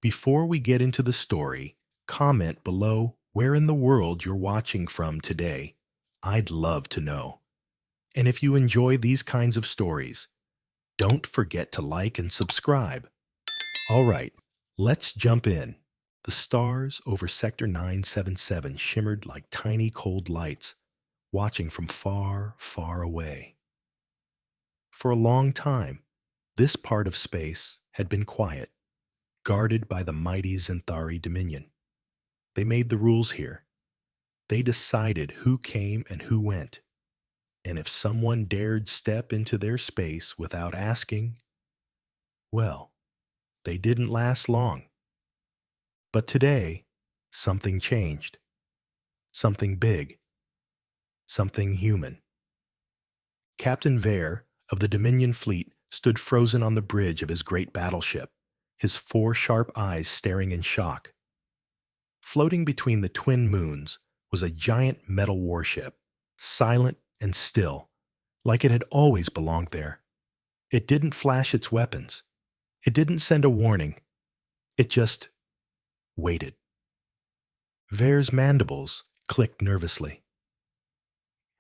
Before we get into the story, comment below where in the world you're watching from today. I'd love to know. And if you enjoy these kinds of stories, don't forget to like and subscribe. All right, let's jump in. The stars over Sector 977 shimmered like tiny cold lights, watching from far, far away. For a long time, this part of space had been quiet, guarded by the mighty Zenthari Dominion. They made the rules here. They decided who came and who went. And if someone dared step into their space without asking, well, they didn't last long. But today, something changed. Something big. Something human. Captain Vare of the Dominion fleet stood frozen on the bridge of his great battleship, his four sharp eyes staring in shock. Floating between the twin moons was a giant metal warship, silent and still, like it had always belonged there. It didn't flash its weapons. It didn't send a warning. It just waited. Vare's mandibles clicked nervously.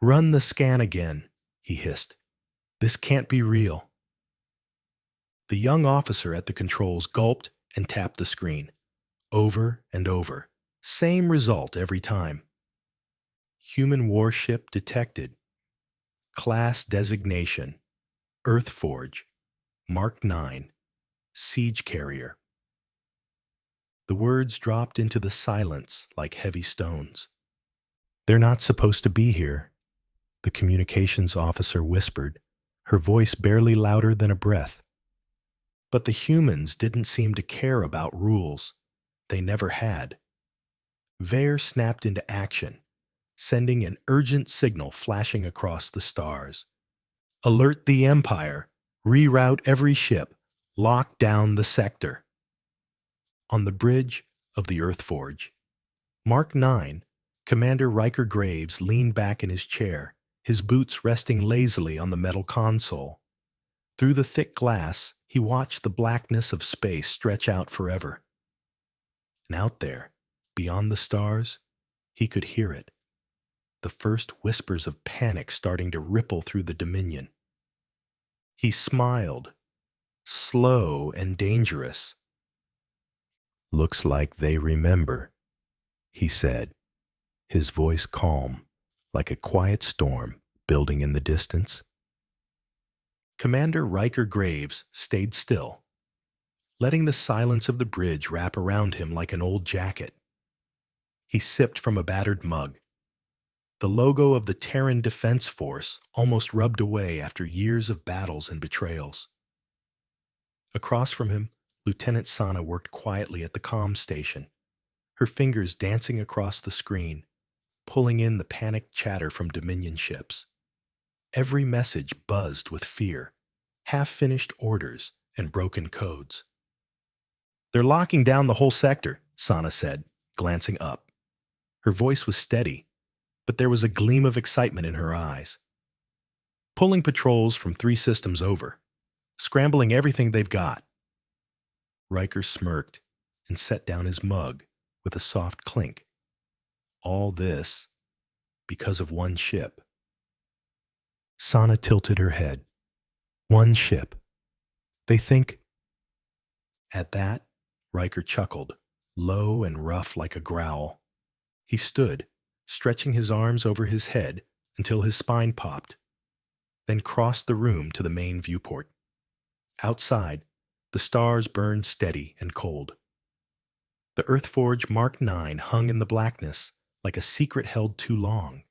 "Run the scan again," he hissed. "This can't be real." The young officer at the controls gulped and tapped the screen. Over and over. Same result every time. Human warship detected. Class designation. Earthforge. Mark 9. Siege carrier. The words dropped into the silence like heavy stones. "They're not supposed to be here," the communications officer whispered, her voice barely louder than a breath. But the humans didn't seem to care about rules. They never had. Vare snapped into action, sending an urgent signal flashing across the stars. "Alert the Empire! Reroute every ship! Lock down the sector!" On the bridge of the Earthforge, Mark 9, Commander Riker Graves leaned back in his chair, his boots resting lazily on the metal console. Through the thick glass, he watched the blackness of space stretch out forever. And out there, beyond the stars, he could hear it. The first whispers of panic starting to ripple through the Dominion. He smiled, slow and dangerous. "Looks like they remember," he said, his voice calm, like a quiet storm building in the distance. Commander Riker Graves stayed still, letting the silence of the bridge wrap around him like an old jacket. He sipped from a battered mug. The logo of the Terran Defense Force almost rubbed away after years of battles and betrayals. Across from him, Lieutenant Sana worked quietly at the comm station, her fingers dancing across the screen, pulling in the panicked chatter from Dominion ships. Every message buzzed with fear, half-finished orders, and broken codes. "They're locking down the whole sector," Sana said, glancing up. Her voice was steady, but there was a gleam of excitement in her eyes. "Pulling patrols from 3 systems over, scrambling everything they've got." Riker smirked and set down his mug with a soft clink. All this because of one ship. Sana tilted her head. "One ship. They think—" At that, Riker chuckled, low and rough like a growl. He stood, stretching his arms over his head until his spine popped, then crossed the room to the main viewport. Outside, the stars burned steady and cold. The Earthforge Mark 9 hung in the blackness like a secret held too long.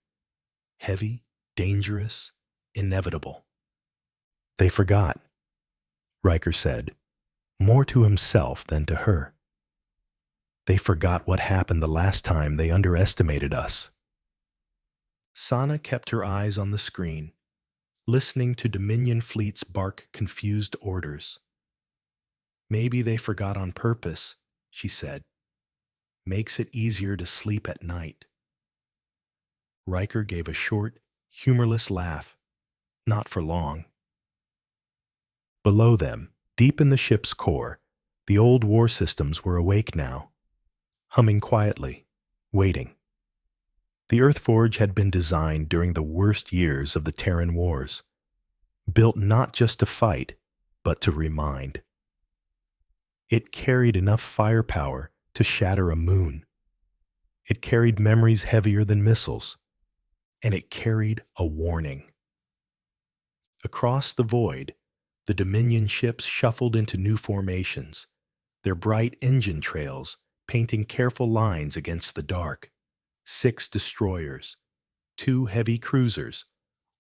Heavy, dangerous, inevitable. "They forgot," Riker said, more to himself than to her. "They forgot what happened the last time they underestimated us." Sana kept her eyes on the screen, listening to Dominion fleets bark confused orders. "Maybe they forgot on purpose," she said. "Makes it easier to sleep at night." Riker gave a short, humorless laugh. Not for long. Below them, deep in the ship's core, The old war systems were awake now, humming quietly, waiting. The Earthforge had been designed during the worst years of the Terran Wars, built not just to fight, but to remind. It carried enough firepower to shatter a moon. It carried memories heavier than missiles, and it carried a warning. Across the void, the Dominion ships shuffled into new formations, their bright engine trails painting careful lines against the dark. 6 destroyers, 2 heavy cruisers,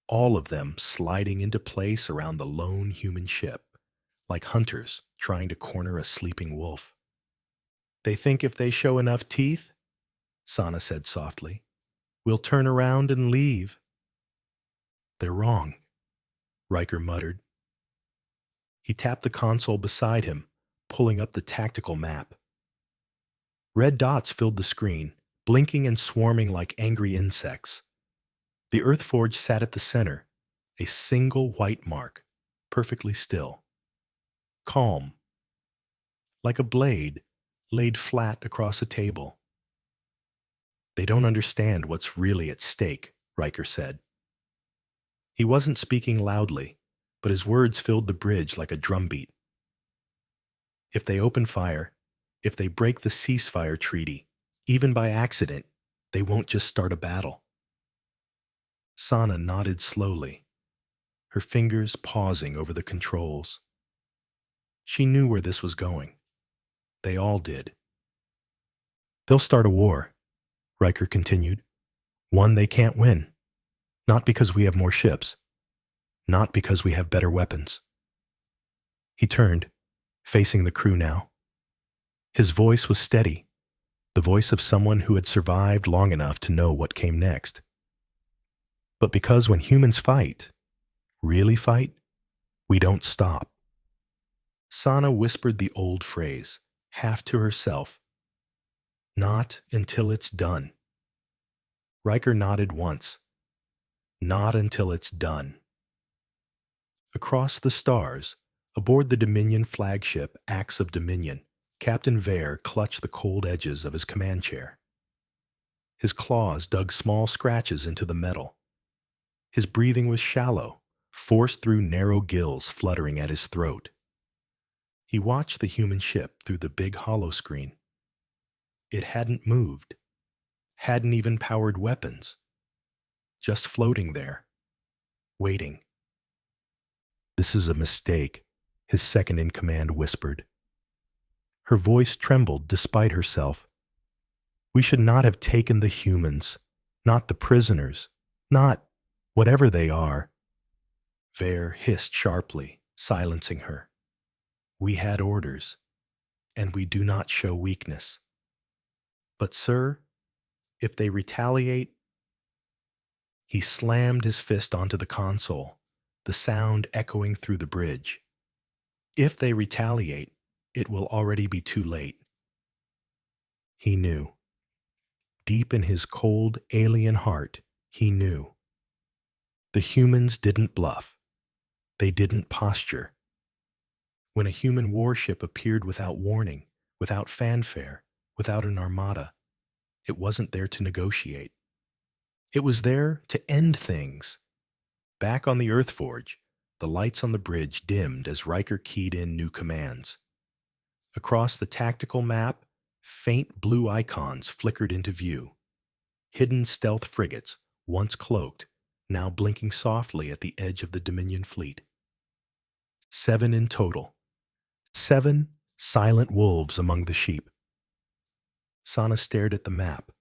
all of them sliding into place around the lone human ship, like hunters trying to corner a sleeping wolf. "They think if they show enough teeth," Sana said softly, "we'll turn around and leave." "They're wrong," Riker muttered. He tapped the console beside him, pulling up the tactical map. Red dots filled the screen, blinking and swarming like angry insects. The Earthforge sat at the center, a single white mark, perfectly still. Calm, like a blade laid flat across a table. "They don't understand what's really at stake," Riker said. He wasn't speaking loudly, but his words filled the bridge like a drumbeat. "If they open fire, if they break the ceasefire treaty, even by accident, they won't just start a battle." Sana nodded slowly, her fingers pausing over the controls. She knew where this was going. They all did. "They'll start a war," Riker continued. "One they can't win. Not because we have more ships. Not because we have better weapons." He turned, facing the crew now. His voice was steady, the voice of someone who had survived long enough to know what came next. "But because when humans fight, really fight, we don't stop." Sana whispered the old phrase, half to herself. "Not until it's done." Riker nodded once. "Not until it's done." Across the stars, aboard the Dominion flagship Axe of Dominion, Captain Vare clutched the cold edges of his command chair. His claws dug small scratches into the metal. His breathing was shallow, forced through narrow gills fluttering at his throat. He watched the human ship through the big holoscreen. It hadn't moved, hadn't even powered weapons, just floating there, waiting. "This is a mistake," his second-in-command whispered. Her voice trembled despite herself. "We should not have taken the humans, not the prisoners, not whatever they are." Vare hissed sharply, silencing her. "We had orders, and we do not show weakness. But, sir, if they retaliate—" He slammed his fist onto the console, the sound echoing through the bridge. "If they retaliate, it will already be too late." He knew. Deep in his cold, alien heart, he knew. The humans didn't bluff. They didn't posture. When a human warship appeared without warning, without fanfare, without an armada, it wasn't there to negotiate. It was there to end things. Back on the Earthforge, the lights on the bridge dimmed as Riker keyed in new commands. Across the tactical map, faint blue icons flickered into view. Hidden stealth frigates, once cloaked, now blinking softly at the edge of the Dominion fleet. 7 in total. 7 silent wolves among the sheep. Sana stared at the map,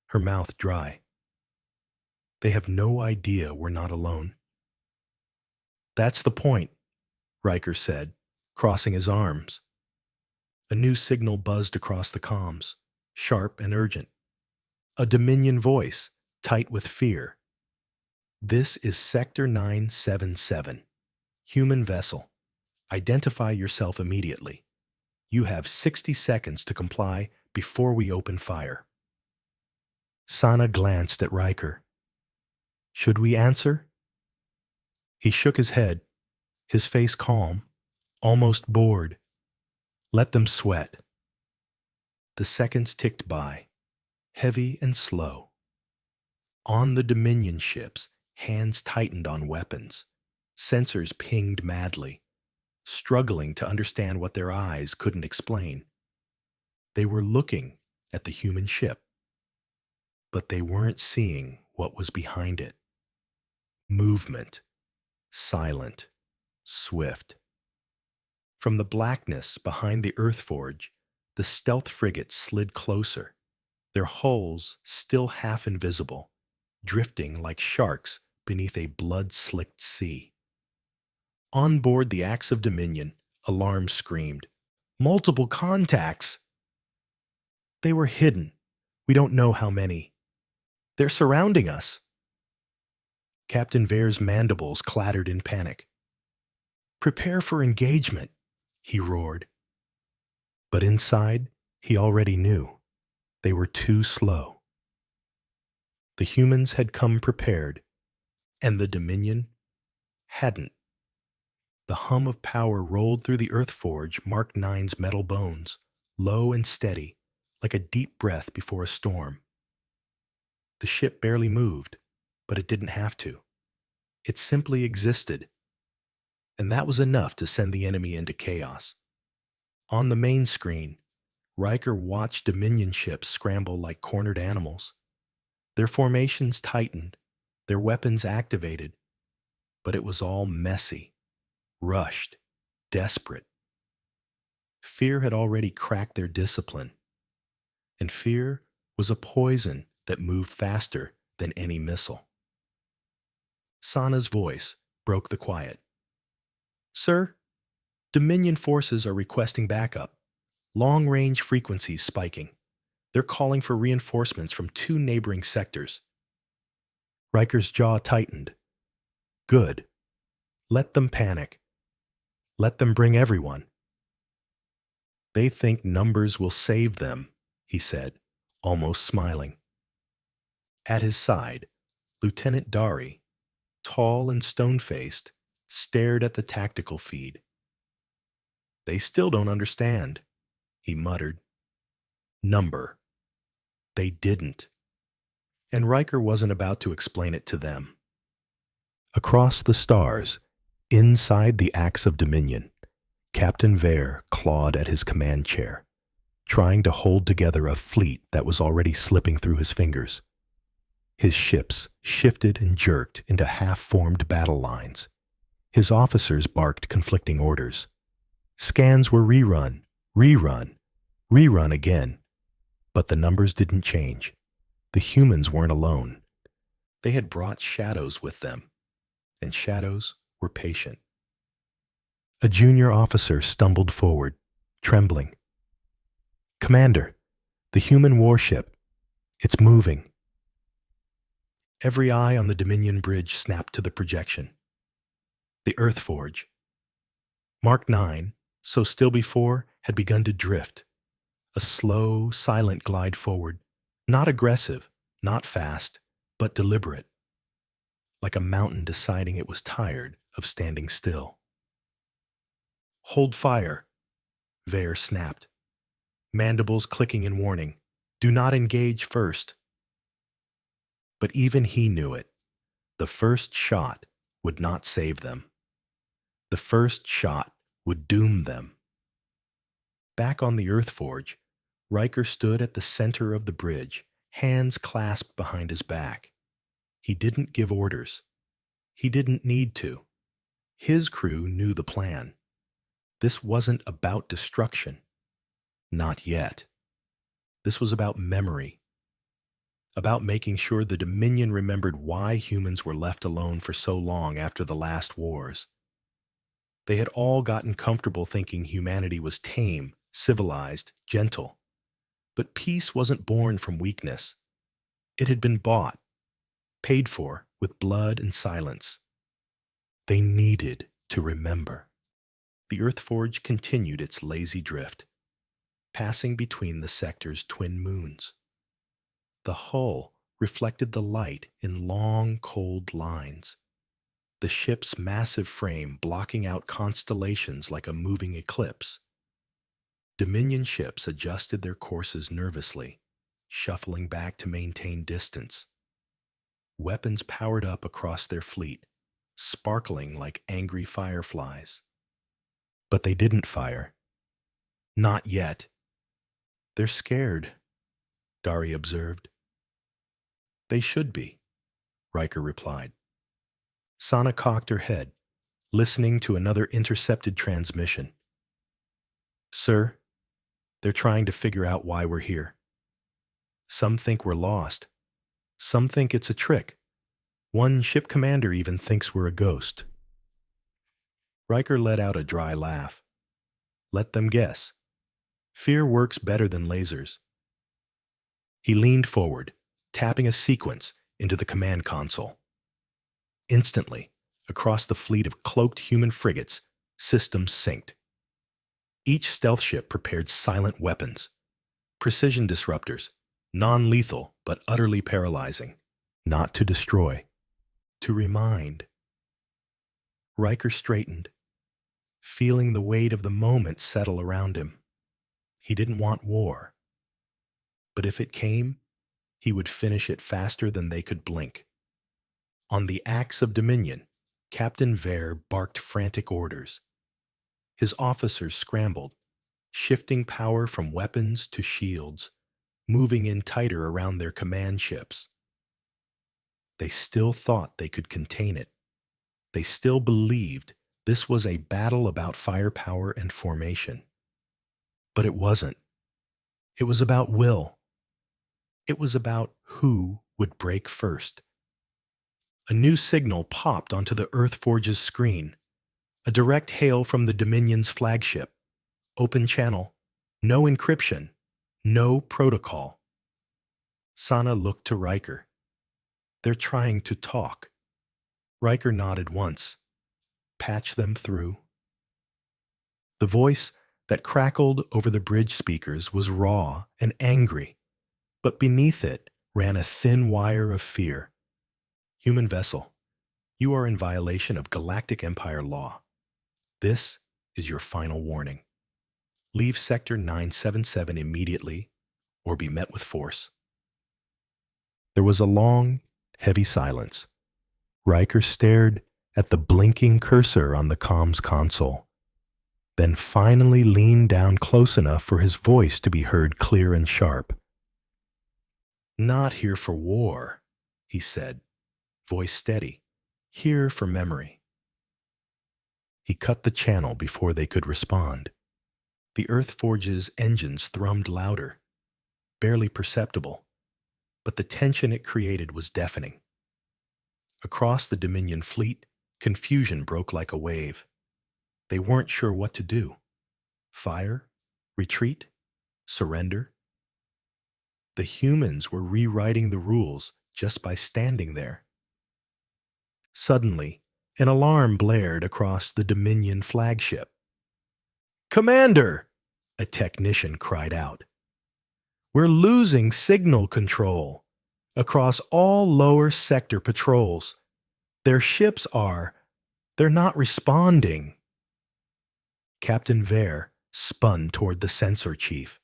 her mouth dry. They have no idea we're not alone. "That's the point," Riker said, crossing his arms. A new signal buzzed across the comms, sharp and urgent. A Dominion voice, tight with fear. "This is Sector 977. Human vessel. Identify yourself immediately. You have 60 seconds to comply before we open fire." Sana glanced at Riker. "Should we answer?" He shook his head, his face calm, almost bored. Let them sweat. The seconds ticked by, heavy and slow. On the Dominion ships, hands tightened on weapons. Sensors pinged madly, struggling to understand what their eyes couldn't explain. They were looking at the human ship, but they weren't seeing what was behind it. Movement, silent, swift. From the blackness behind the Earth Forge, the stealth frigates slid closer, their hulls still half invisible, drifting like sharks beneath a blood-slicked sea. On board the Axe of Dominion, alarms screamed. Multiple contacts! They were hidden. We don't know how many. They're surrounding us. Captain Vare's mandibles clattered in panic. Prepare for engagement, he roared. But inside, he already knew. They were too slow. The humans had come prepared, and the Dominion hadn't. The hum of power rolled through the Earth Forge Mark IX's metal bones, low and steady, like a deep breath before a storm. The ship barely moved, but it didn't have to. It simply existed, and that was enough to send the enemy into chaos. On the main screen, Riker watched Dominion ships scramble like cornered animals. Their formations tightened, their weapons activated, but it was all messy, rushed, desperate. Fear had already cracked their discipline, and fear was a poison that moved faster than any missile. Sana's voice broke the quiet. Sir, Dominion forces are requesting backup. Long-range frequencies spiking. They're calling for reinforcements from 2 neighboring sectors. Riker's jaw tightened. Good. Let them panic. Let them bring everyone. They think numbers will save them, he said, almost smiling. At his side, Lieutenant Dari, tall and stone-faced, stared at the tactical feed. They still don't understand, he muttered. Number. They didn't. And Riker wasn't about to explain it to them. Across the stars, inside the Axe of Dominion, Captain Vare clawed at his command chair, trying to hold together a fleet that was already slipping through his fingers. His ships shifted and jerked into half-formed battle lines. His officers barked conflicting orders. Scans were rerun, rerun again. But the numbers didn't change. The humans weren't alone. They had brought shadows with them, and shadows were patient. A junior officer stumbled forward, trembling. Commander, the human warship, it's moving. Every eye on the Dominion bridge snapped to the projection. The Earth Forge. Mark IX, so still before, had begun to drift. A slow, silent glide forward, not aggressive, not fast, but deliberate, like a mountain deciding it was tired of standing still. Hold fire, Vare snapped, mandibles clicking in warning. Do not engage first. But even he knew it. The first shot would not save them. The first shot would doom them. Back on the Earth Forge, Riker stood at the center of the bridge, hands clasped behind his back. He didn't give orders. He didn't need to. His crew knew the plan. This wasn't about destruction. Not yet. This was about memory. About making sure the Dominion remembered why humans were left alone for so long after the last wars. They had all gotten comfortable thinking humanity was tame, civilized, gentle. But peace wasn't born from weakness. It had been bought, paid for with blood and silence. They needed to remember. The Earth Forge continued its lazy drift, passing between the sector's twin moons. The hull reflected the light in long, cold lines, the ship's massive frame blocking out constellations like a moving eclipse. Dominion ships adjusted their courses nervously, shuffling back to maintain distance. Weapons powered up across their fleet, sparkling like angry fireflies. But they didn't fire. Not yet. They're scared, Dari observed. They should be, Riker replied. Sana cocked her head, listening to another intercepted transmission. Sir, they're trying to figure out why we're here. Some think we're lost. Some think it's a trick. One ship commander even thinks we're a ghost. Riker let out a dry laugh. Let them guess. Fear works better than lasers. He leaned forward, tapping a sequence into the command console. Instantly, across the fleet of cloaked human frigates, systems synced. Each stealth ship prepared silent weapons, precision disruptors, non-lethal but utterly paralyzing, not to destroy, to remind. Riker straightened, feeling the weight of the moment settle around him. He didn't want war. But if it came, he would finish it faster than they could blink. On the axe of Dominion, Captain Vare barked frantic orders. His officers scrambled, shifting power from weapons to shields, moving in tighter around their command ships. They still thought they could contain it. They still believed this was a battle about firepower and formation. But it wasn't. It was about will. It was about who would break first. A new signal popped onto the Earthforge's screen. A direct hail from the Dominion's flagship. Open channel. No encryption. No protocol. Sana looked to Riker. They're trying to talk. Riker nodded once. Patch them through. The voice that crackled over the bridge speakers was raw and angry, but beneath it ran a thin wire of fear. Human vessel, you are in violation of Galactic Empire law. This is your final warning. Leave Sector 977 immediately or be met with force. There was a long, heavy silence. Riker stared at the blinking cursor on the comms console, then finally leaned down close enough for his voice to be heard clear and sharp. Not here for war, he said, voice steady. Here for memory. He cut the channel before they could respond. The Earthforge's engines thrummed louder, barely perceptible, but the tension it created was deafening. Across the Dominion fleet, confusion broke like a wave. They weren't sure what to do. Fire? Retreat? Surrender? The humans were rewriting the rules just by standing there. Suddenly, an alarm blared across the Dominion flagship. "Commander!" a technician cried out. "We're losing signal control across all lower sector patrols. Their ships they're not responding." Captain Vare spun toward the sensor chief.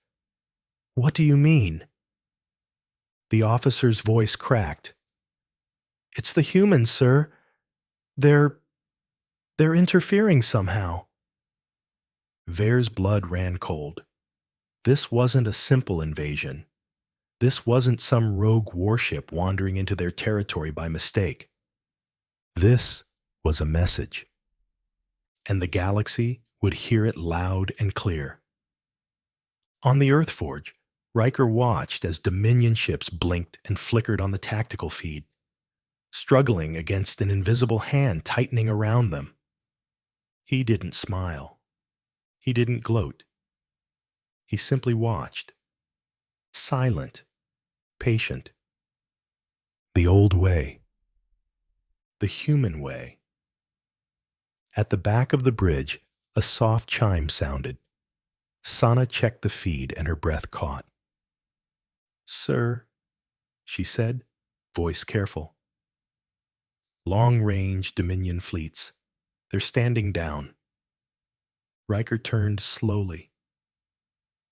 "What do you mean?" The officer's voice cracked. "It's the humans, sir. They're interfering somehow." Vare's blood ran cold. This wasn't a simple invasion. This wasn't some rogue warship wandering into their territory by mistake. This was a message. And the galaxy would hear it loud and clear. On the Earthforge, Riker watched as Dominion ships blinked and flickered on the tactical feed, struggling against an invisible hand tightening around them. He didn't smile. He didn't gloat. He simply watched. Silent, patient. The old way. The human way. At the back of the bridge, a soft chime sounded. Sana checked the feed and her breath caught. "Sir," she said, voice careful. Long-range Dominion fleets. They're standing down. Riker turned slowly.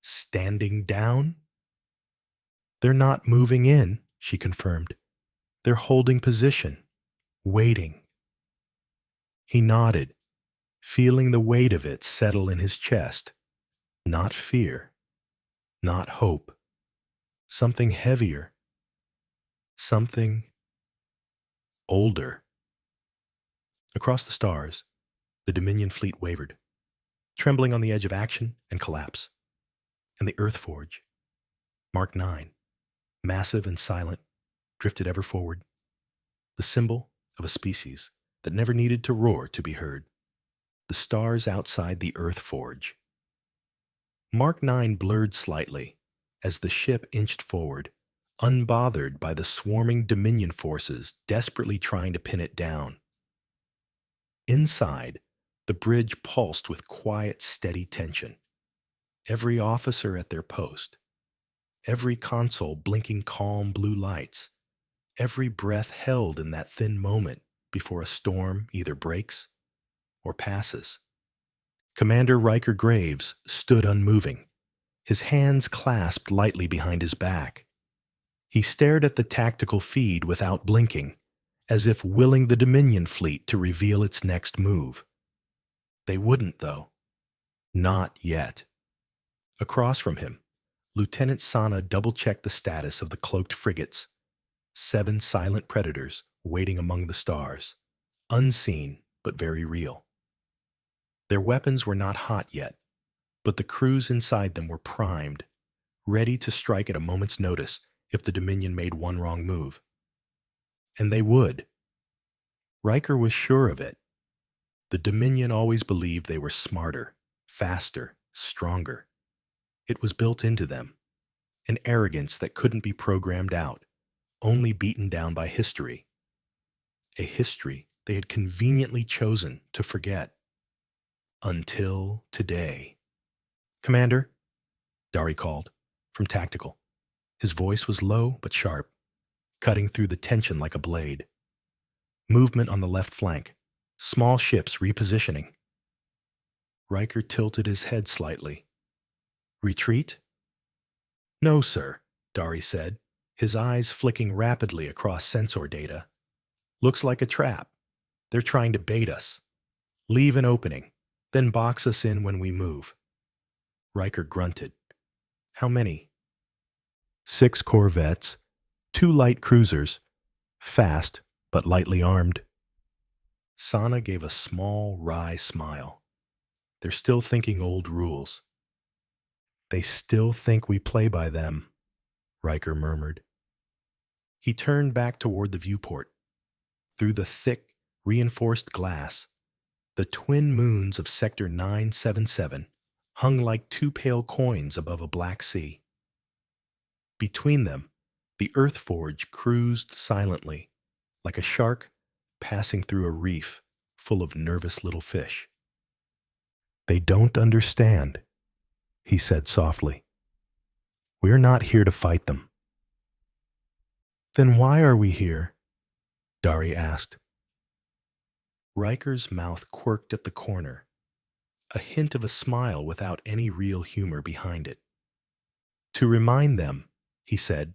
Standing down? They're not moving in, she confirmed. They're holding position, waiting. He nodded, feeling the weight of it settle in his chest. Not fear, not hope. Something heavier. Something older. Across the stars, the Dominion fleet wavered, trembling on the edge of action and collapse. And the Earth Forge, Mark 9, massive and silent, drifted ever forward, the symbol of a species that never needed to roar to be heard. The stars outside the Earth Forge. Mark 9 blurred slightly as the ship inched forward, unbothered by the swarming Dominion forces desperately trying to pin it down. Inside, the bridge pulsed with quiet, steady tension. Every officer at their post, every console blinking calm blue lights, every breath held in that thin moment before a storm either breaks or passes. Commander Riker Graves stood unmoving, his hands clasped lightly behind his back. He stared at the tactical feed without blinking, as if willing the Dominion fleet to reveal its next move. They wouldn't, though. Not yet. Across from him, Lieutenant Sana double-checked the status of the cloaked frigates, 7 silent predators waiting among the stars, unseen but very real. Their weapons were not hot yet, but the crews inside them were primed, ready to strike at a moment's notice if the Dominion made one wrong move. And they would. Riker was sure of it. The Dominion always believed they were smarter, faster, stronger. It was built into them, an arrogance that couldn't be programmed out, only beaten down by history. A history they had conveniently chosen to forget. Until today. Commander, Dari called, from Tactical. His voice was low but sharp, cutting through the tension like a blade. Movement on the left flank. Small ships repositioning. Riker tilted his head slightly. Retreat? No, sir, Dari said, his eyes flicking rapidly across sensor data. Looks like a trap. They're trying to bait us. Leave an opening, then box us in when we move. Riker grunted. How many? 6 corvettes, 2 light cruisers, fast but lightly armed. Sana gave a small, wry smile. They're still thinking old rules. They still think we play by them, Riker murmured. He turned back toward the viewport. Through the thick, reinforced glass, the twin moons of Sector 977 hung like 2 pale coins above a black sea. Between them, the Earth Forge cruised silently, like a shark passing through a reef full of nervous little fish. They don't understand, he said softly. We're not here to fight them. Then why are we here? Dari asked. Riker's mouth quirked at the corner, a hint of a smile without any real humor behind it. To remind them, he said.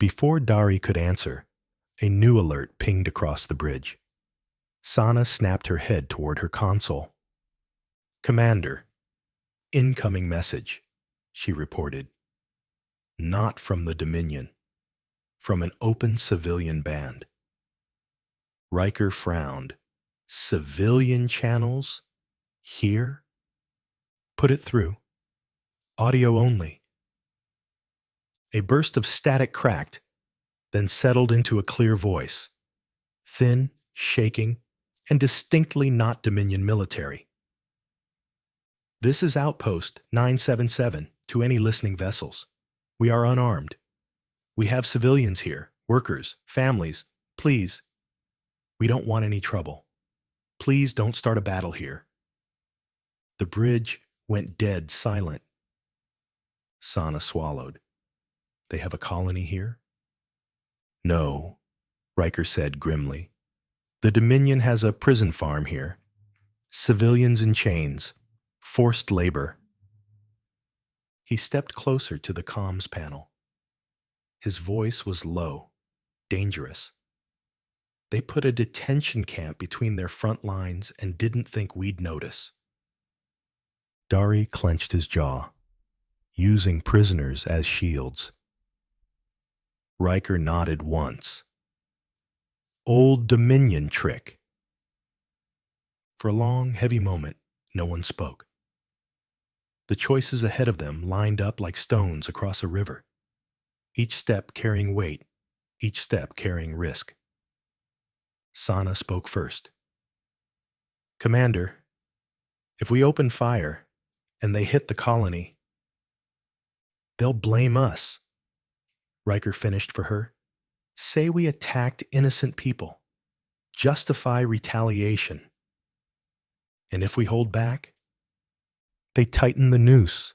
Before Dari could answer, a new alert pinged across the bridge. Sana snapped her head toward her console. Commander, incoming message, she reported. Not from the Dominion, from an open civilian band. Riker frowned. Civilian channels? Here? Put it through. Audio only. A burst of static cracked, then settled into a clear voice. Thin, shaking, and distinctly not Dominion military. This is Outpost 977 to any listening vessels. We are unarmed. We have civilians here, workers, families. Please. We don't want any trouble. Please don't start a battle here. The bridge went dead silent. Sana swallowed. They have a colony here? No, Riker said grimly. The Dominion has a prison farm here. Civilians in chains. Forced labor. He stepped closer to the comms panel. His voice was low, dangerous. They put a detention camp between their front lines and didn't think we'd notice. Dari clenched his jaw, using prisoners as shields. Riker nodded once. Old Dominion trick. For a long, heavy moment, no one spoke. The choices ahead of them lined up like stones across a river, each step carrying weight, each step carrying risk. Sana spoke first. Commander, if we open fire and they hit the colony, they'll blame us. Riker finished for her. Say we attacked innocent people. Justify retaliation. And if we hold back, they tighten the noose.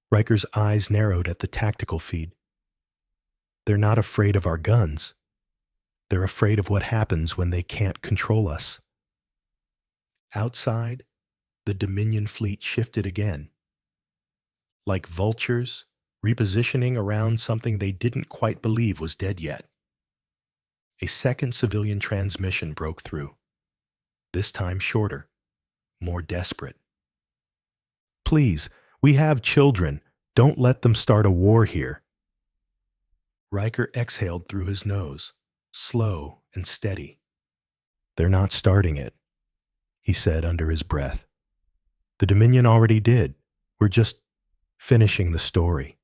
Riker's eyes narrowed at the tactical feed. They're not afraid of our guns. They're afraid of what happens when they can't control us. Outside, the Dominion fleet shifted again. Like vultures, repositioning around something they didn't quite believe was dead yet. A second civilian transmission broke through. This time shorter, more desperate. Please, we have children. Don't let them start a war here. Riker exhaled through his nose, slow and steady. They're not starting it, he said under his breath. The Dominion already did. We're just finishing the story.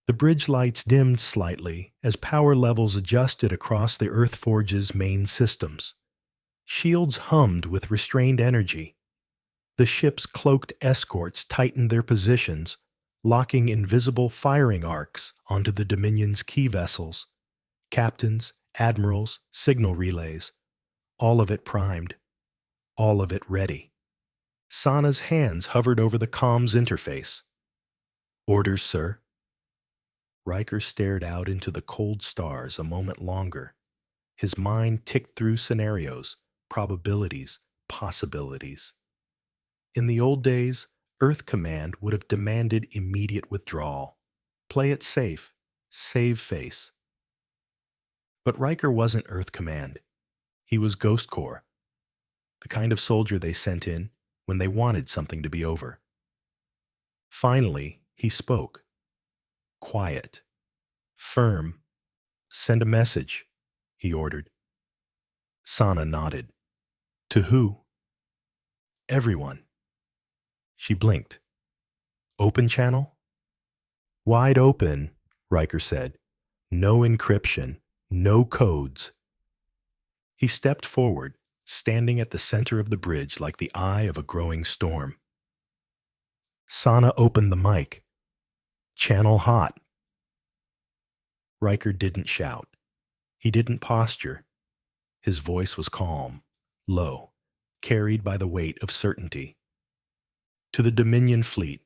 The bridge lights dimmed slightly as power levels adjusted across the Earthforge's main systems. Shields hummed with restrained energy. The ship's cloaked escorts tightened their positions, locking invisible firing arcs onto the Dominion's key vessels. Captains, admirals, signal relays. All of it primed. All of it ready. Sana's hands hovered over the comms interface. Orders, sir. Riker stared out into the cold stars a moment longer. His mind ticked through scenarios, probabilities, possibilities. In the old days, Earth Command would have demanded immediate withdrawal. Play it safe, save face. But Riker wasn't Earth Command. He was Ghost Corps, the kind of soldier they sent in when they wanted something to be over. Finally, he spoke. Quiet. Firm. Send a message, he ordered. Sana nodded. To who? Everyone. She blinked. Open channel? Wide open, Riker said. No encryption, no codes. He stepped forward, standing at the center of the bridge like the eye of a growing storm. Sana opened the mic. Channel hot. Riker didn't shout. He didn't posture. His voice was calm, low, carried by the weight of certainty. To the Dominion fleet,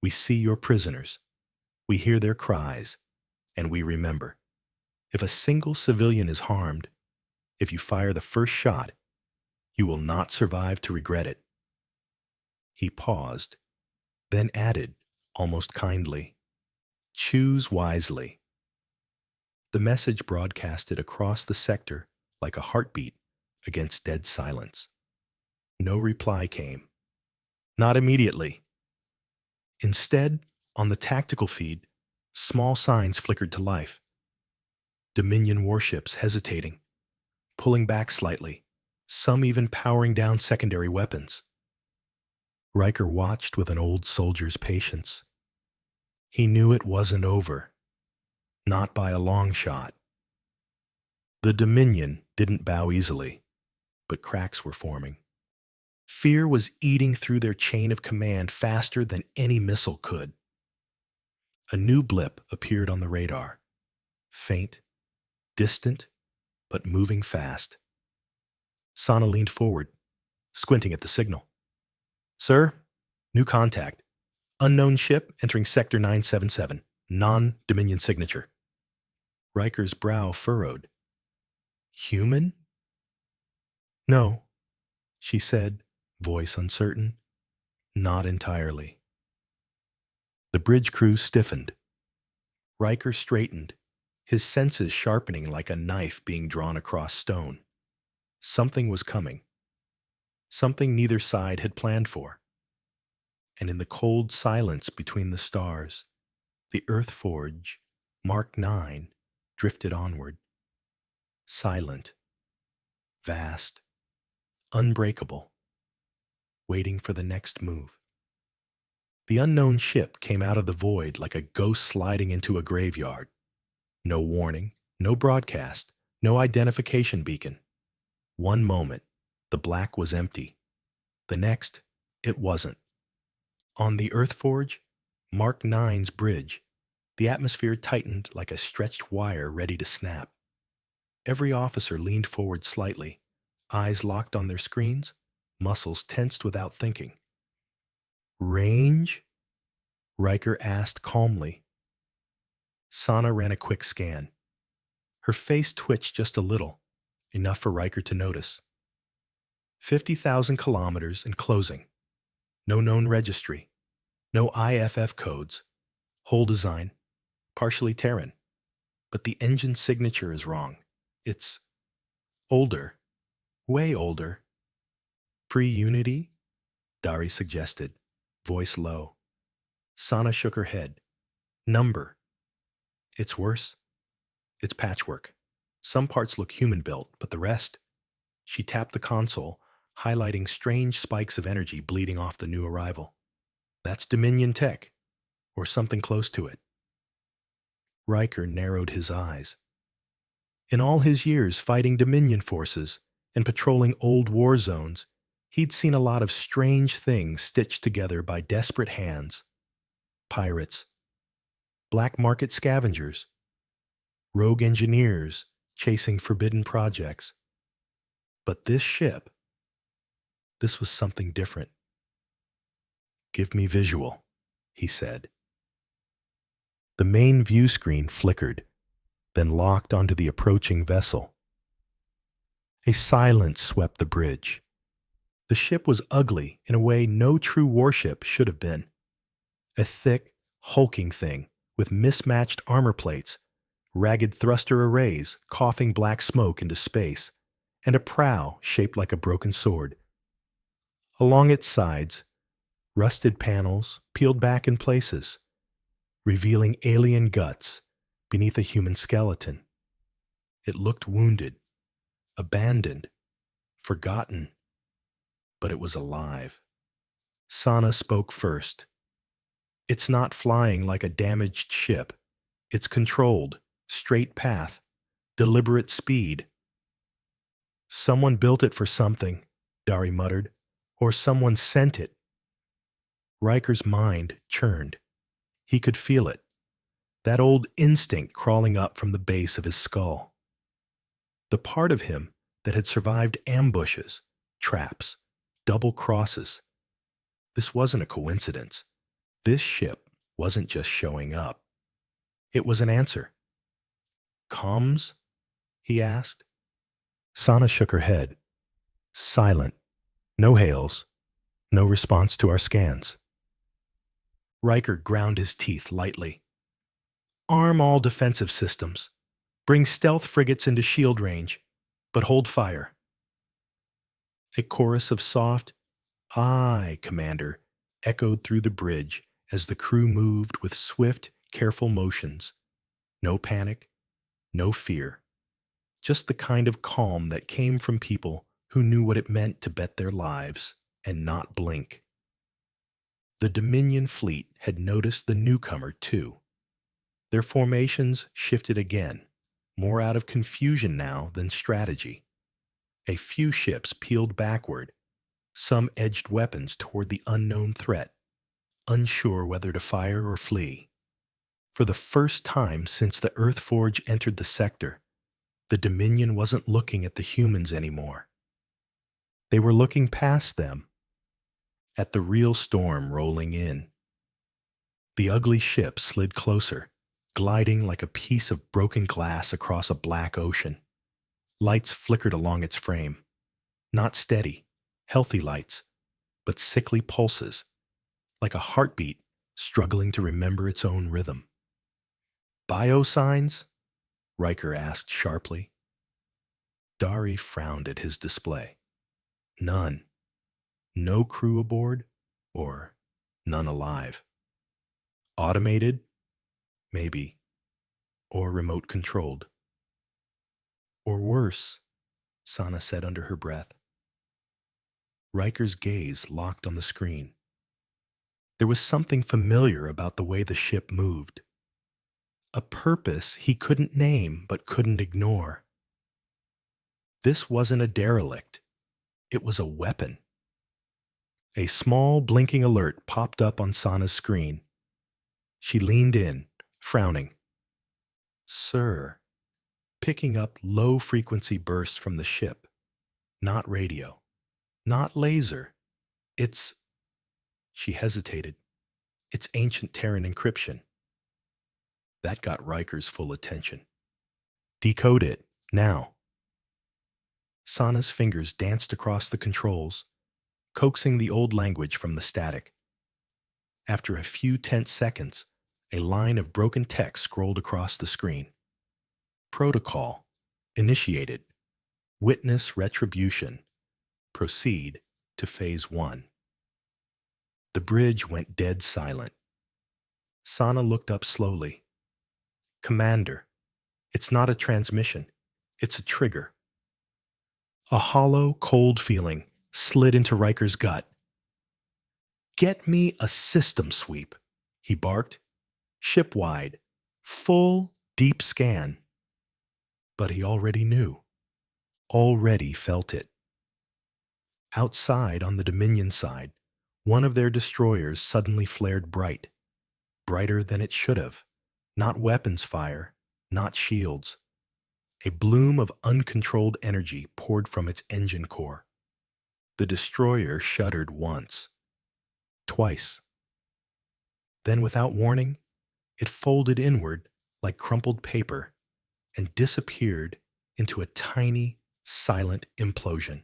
we see your prisoners. We hear their cries, and we remember. If a single civilian is harmed, if you fire the first shot, you will not survive to regret it. He paused, then added, almost kindly, choose wisely. The message broadcasted across the sector like a heartbeat against dead silence. No reply came. Not immediately. Instead, on the tactical feed, small signs flickered to life. Dominion warships hesitating, pulling back slightly, some even powering down secondary weapons. Riker watched with an old soldier's patience. He knew it wasn't over. Not by a long shot. The Dominion didn't bow easily, but cracks were forming. Fear was eating through their chain of command faster than any missile could. A new blip appeared on the radar. Faint, distant, but moving fast. Sana leaned forward, squinting at the signal. Sir, new contact. Unknown ship entering Sector 977. Non-Dominion signature. Riker's brow furrowed. Human? No, she said, voice uncertain. Not entirely. The bridge crew stiffened. Riker straightened, his senses sharpening like a knife being drawn across stone. Something was coming. Something neither side had planned for. And in the cold silence between the stars, the Earth Forge, Mark 9, drifted onward. Silent, vast, unbreakable, waiting for the next move. The unknown ship came out of the void like a ghost sliding into a graveyard. No warning, no broadcast, no identification beacon. One moment, the black was empty. The next, it wasn't. On the Earth Forge, Mark 9's bridge, the atmosphere tightened like a stretched wire ready to snap. Every officer leaned forward slightly, eyes locked on their screens, muscles tensed without thinking. Range? Riker asked calmly. Sana ran a quick scan. Her face twitched just a little, enough for Riker to notice. 50,000 kilometers and closing. No known registry. No IFF codes. Whole design. Partially Terran. But the engine signature is wrong. It's older. Way older. Pre-Unity? Dari suggested, voice low. Sana shook her head. Number. It's worse. It's patchwork. Some parts look human-built, but the rest... She tapped the console, highlighting strange spikes of energy bleeding off the new arrival. That's Dominion tech, or something close to it. Riker narrowed his eyes. In all his years fighting Dominion forces and patrolling old war zones, he'd seen a lot of strange things stitched together by desperate hands. Pirates, black market scavengers, rogue engineers chasing forbidden projects. But this ship, this was something different. Give me visual, he said. The main view screen flickered, then locked onto the approaching vessel. A silence swept the bridge. The ship was ugly in a way no true warship should have been. A thick, hulking thing with mismatched armor plates, ragged thruster arrays coughing black smoke into space, and a prow shaped like a broken sword. Along its sides, rusted panels peeled back in places, revealing alien guts beneath a human skeleton. It looked wounded, abandoned, forgotten, but it was alive. Sana spoke first. It's not flying like a damaged ship. It's controlled, straight path, deliberate speed. Someone built it for something, Dari muttered, or someone sent it. Riker's mind churned. He could feel it, that old instinct crawling up from the base of his skull. The part of him that had survived ambushes, traps, double crosses. This wasn't a coincidence. This ship wasn't just showing up. It was an answer. Comms? He asked. Sana shook her head. Silent. No hails. No response to our scans. Riker ground his teeth lightly. Arm all defensive systems. Bring stealth frigates into shield range, but hold fire. A chorus of soft, "Aye, Commander," echoed through the bridge as the crew moved with swift, careful motions. No panic, no fear. Just the kind of calm that came from people who knew what it meant to bet their lives and not blink. The Dominion fleet had noticed the newcomer, too. Their formations shifted again, more out of confusion now than strategy. A few ships peeled backward, some edged weapons toward the unknown threat, unsure whether to fire or flee. For the first time since the Earth Forge entered the sector, the Dominion wasn't looking at the humans anymore. They were looking past them, at the real storm rolling in. The ugly ship slid closer, gliding like a piece of broken glass across a black ocean. Lights flickered along its frame. Not steady, healthy lights, but sickly pulses, like a heartbeat struggling to remember its own rhythm. Biosigns? Riker asked sharply. Dari frowned at his display. None. No crew aboard, or none alive. Automated? Maybe. Or remote controlled. Or worse, Sana said under her breath. Riker's gaze locked on the screen. There was something familiar about the way the ship moved. A purpose he couldn't name but couldn't ignore. This wasn't a derelict. It was a weapon. A small blinking alert popped up on Sana's screen. She leaned in, frowning. Sir, picking up low-frequency bursts from the ship. Not radio. Not laser. It's... She hesitated. It's ancient Terran encryption. That got Riker's full attention. Decode it, now. Sana's fingers danced across the controls, coaxing the old language from the static. After a few tense seconds, a line of broken text scrolled across the screen. Protocol. Initiated. Witness retribution. Proceed to Phase 1. The bridge went dead silent. Sana looked up slowly. Commander, it's not a transmission. It's a trigger. A hollow, cold feeling slid into Riker's gut. Get me a system sweep, he barked. Ship-wide. Full, deep scan. But he already knew. Already felt it. Outside on the Dominion side, one of their destroyers suddenly flared bright. Brighter than it should have. Not weapons fire, not shields. A bloom of uncontrolled energy poured from its engine core. The destroyer shuddered once. Twice. Then, without warning, it folded inward like crumpled paper and disappeared into a tiny, silent implosion.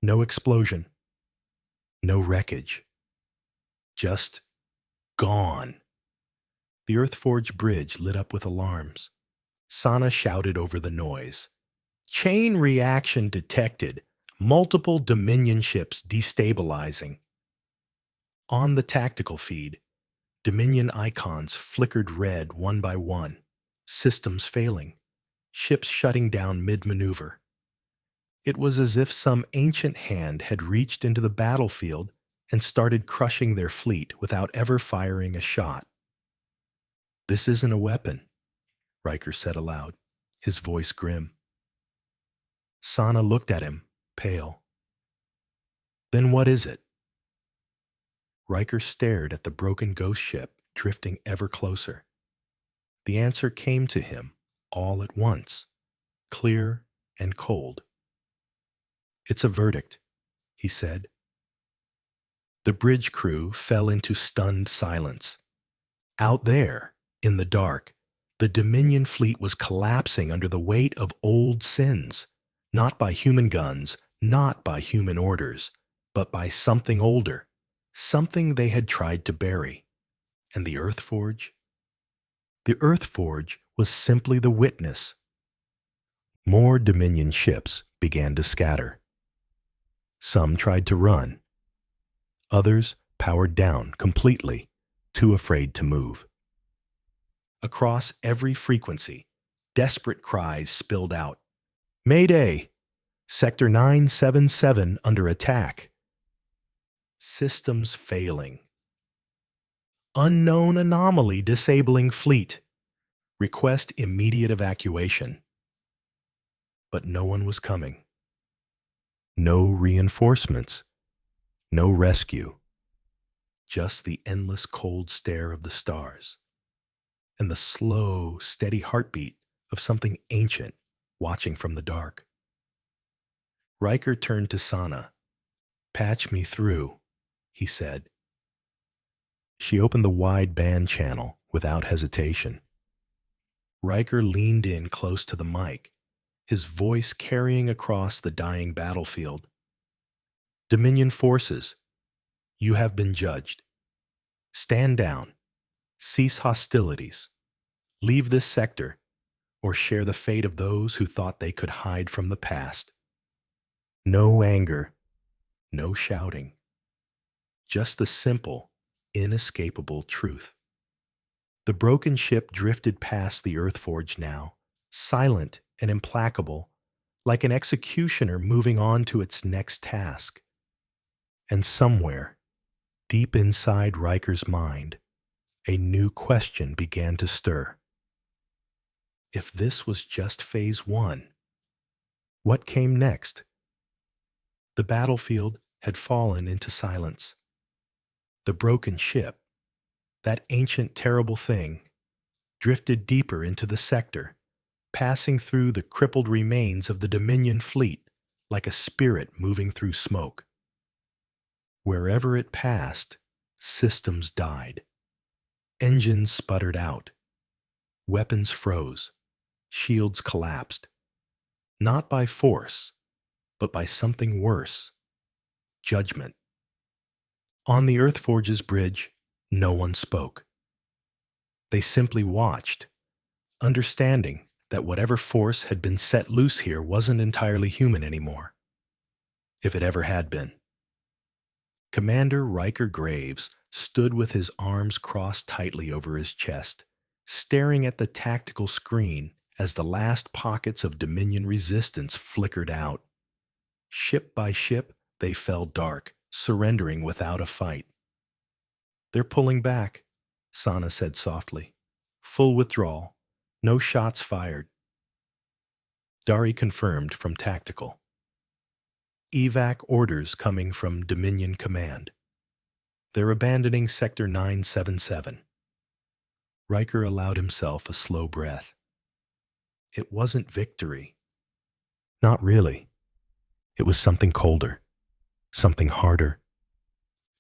No explosion. No wreckage. Just gone. The Earthforge bridge lit up with alarms. Sana shouted over the noise. Chain reaction detected. Multiple Dominion ships destabilizing. On the tactical feed, Dominion icons flickered red one by one. Systems failing. Ships shutting down mid-maneuver. It was as if some ancient hand had reached into the battlefield and started crushing their fleet without ever firing a shot. This isn't a weapon, Riker said aloud, his voice grim. Sana looked at him, pale. Then what is it? Riker stared at the broken ghost ship drifting ever closer. The answer came to him all at once, clear and cold. It's a verdict, he said. The bridge crew fell into stunned silence. Out there, in the dark, the Dominion fleet was collapsing under the weight of old sins, not by human guns, not by human orders, but by something older, something they had tried to bury. And the Earthforge? The Earthforge was simply the witness. More Dominion ships began to scatter. Some tried to run. Others powered down completely, too afraid to move. Across every frequency, desperate cries spilled out. Mayday! Sector 977 under attack. Systems failing. Unknown anomaly disabling fleet. Request immediate evacuation. But no one was coming. No reinforcements. No rescue. Just the endless cold stare of the stars. And the slow, steady heartbeat of something ancient watching from the dark. Riker turned to Sana. Patch me through, he said. She opened the wide band channel without hesitation. Riker leaned in close to the mic, his voice carrying across the dying battlefield. Dominion forces, you have been judged. Stand down, cease hostilities, leave this sector, or share the fate of those who thought they could hide from the past. No anger, no shouting, just the simple, inescapable truth. The broken ship drifted past the Earthforge now, silent and implacable, like an executioner moving on to its next task. And somewhere, deep inside Riker's mind, a new question began to stir. If this was just Phase 1, what came next? The battlefield had fallen into silence. The broken ship, that ancient terrible thing, drifted deeper into the sector, passing through the crippled remains of the Dominion fleet like a spirit moving through smoke. Wherever it passed, systems died. Engines sputtered out. Weapons froze. Shields collapsed. Not by force, but by something worse. Judgment. On the Earthforge's bridge, no one spoke. They simply watched, understanding that whatever force had been set loose here wasn't entirely human anymore, if it ever had been. Commander Riker Graves stood with his arms crossed tightly over his chest, staring at the tactical screen as the last pockets of Dominion resistance flickered out. Ship by ship, they fell dark, surrendering without a fight. "They're pulling back," Sana said softly. "Full withdrawal. No shots fired." Dari confirmed from tactical. "Evac orders coming from Dominion Command. They're abandoning Sector 977. Riker allowed himself a slow breath. It wasn't victory. Not really. It was something colder, something harder.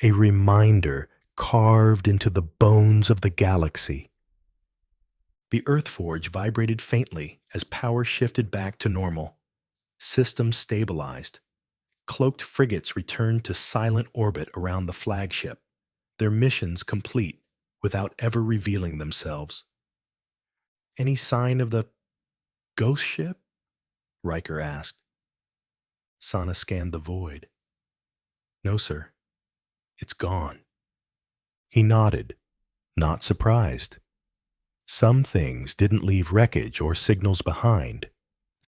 A reminder carved into the bones of the galaxy. The Earthforge vibrated faintly as power shifted back to normal. Systems stabilized. Cloaked frigates returned to silent orbit around the flagship, their missions complete without ever revealing themselves. "Any sign of the ghost ship?" Riker asked. Sana scanned the void. "No, sir. It's gone." He nodded, not surprised. Some things didn't leave wreckage or signals behind.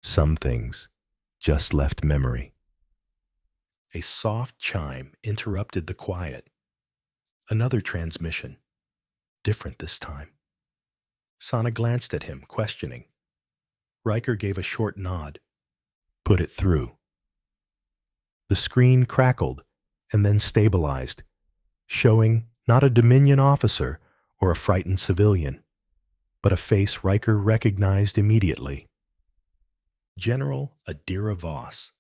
Some things just left memory. A soft chime interrupted the quiet. Another transmission. Different this time. Sana glanced at him, questioning. Riker gave a short nod. "Put it through." The screen crackled and then stabilized, showing not a Dominion officer or a frightened civilian, but a face Riker recognized immediately. General Adira Voss,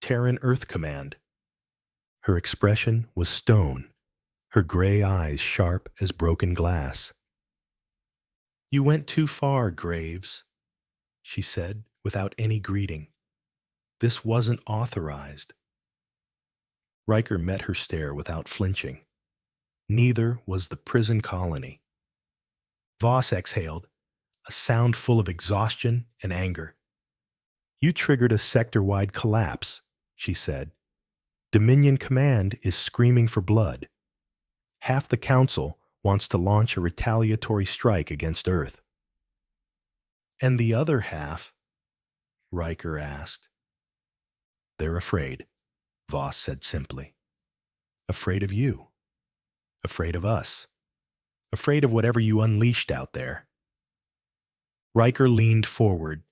Terran Earth Command. Her expression was stone, her gray eyes sharp as broken glass. "You went too far, Graves," she said without any greeting. "This wasn't authorized." Riker met her stare without flinching. Neither was the prison colony. Voss exhaled, a sound full of exhaustion and anger. "You triggered a sector-wide collapse," she said. "Dominion Command is screaming for blood. Half the Council wants to launch a retaliatory strike against Earth." "And the other half?" Riker asked. "They're afraid," Voss said simply. "Afraid of you. Afraid of us. Afraid of whatever you unleashed out there." Riker leaned forward,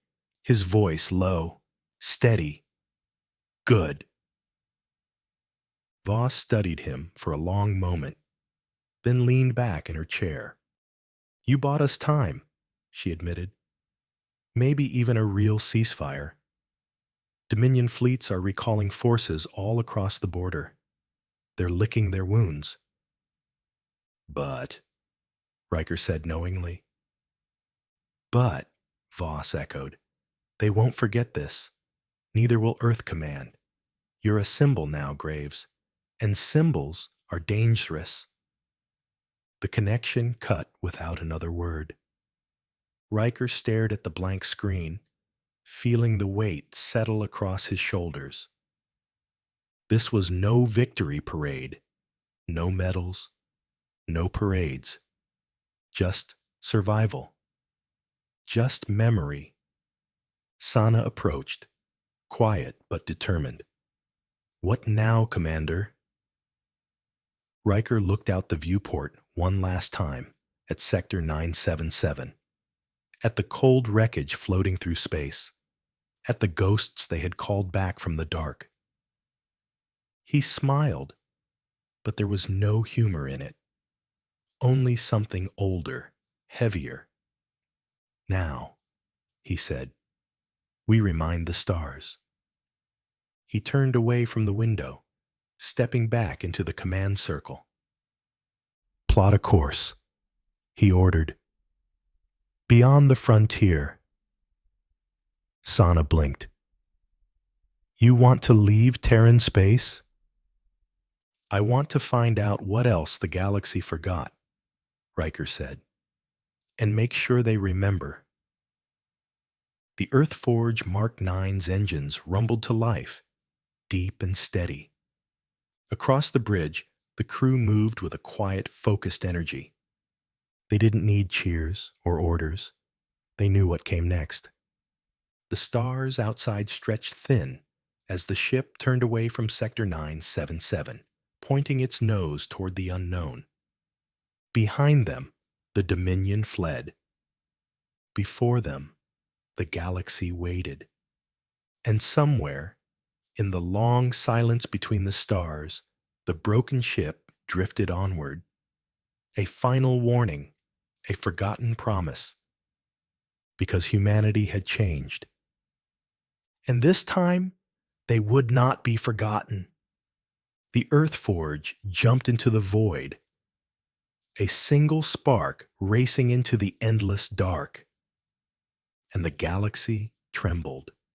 his voice low, steady. "Good." Voss studied him for a long moment, then leaned back in her chair. "You bought us time," she admitted. "Maybe even a real ceasefire. Dominion fleets are recalling forces all across the border. They're licking their wounds." "But," Riker said knowingly. "But," Voss echoed, "they won't forget this. Neither will Earth Command. You're a symbol now, Graves, and symbols are dangerous." The connection cut without another word. Riker stared at the blank screen, feeling the weight settle across his shoulders. This was no victory parade, no medals, no parades, just survival, just memory. Sana approached, quiet but determined. "What now, Commander?" Riker looked out the viewport one last time at Sector 977, at the cold wreckage floating through space, at the ghosts they had called back from the dark. He smiled, but there was no humor in it, only something older, heavier. "Now," he said, "we remind the stars." He turned away from the window, stepping back into the command circle. "Plot a course," he ordered. "Beyond the frontier." Sana blinked. "You want to leave Terran space?" "I want to find out what else the galaxy forgot," Riker said, "and make sure they remember." The Earthforge Mark IX's engines rumbled to life, deep and steady. Across the bridge, the crew moved with a quiet, focused energy. They didn't need cheers or orders. They knew what came next. The stars outside stretched thin as the ship turned away from Sector 977, pointing its nose toward the unknown. Behind them, the Dominion fled. Before them, the galaxy waited. And somewhere, in the long silence between the stars, the broken ship drifted onward. A final warning, a forgotten promise. Because humanity had changed. And this time, they would not be forgotten. The Earthforge jumped into the void, a single spark racing into the endless dark. And the galaxy trembled.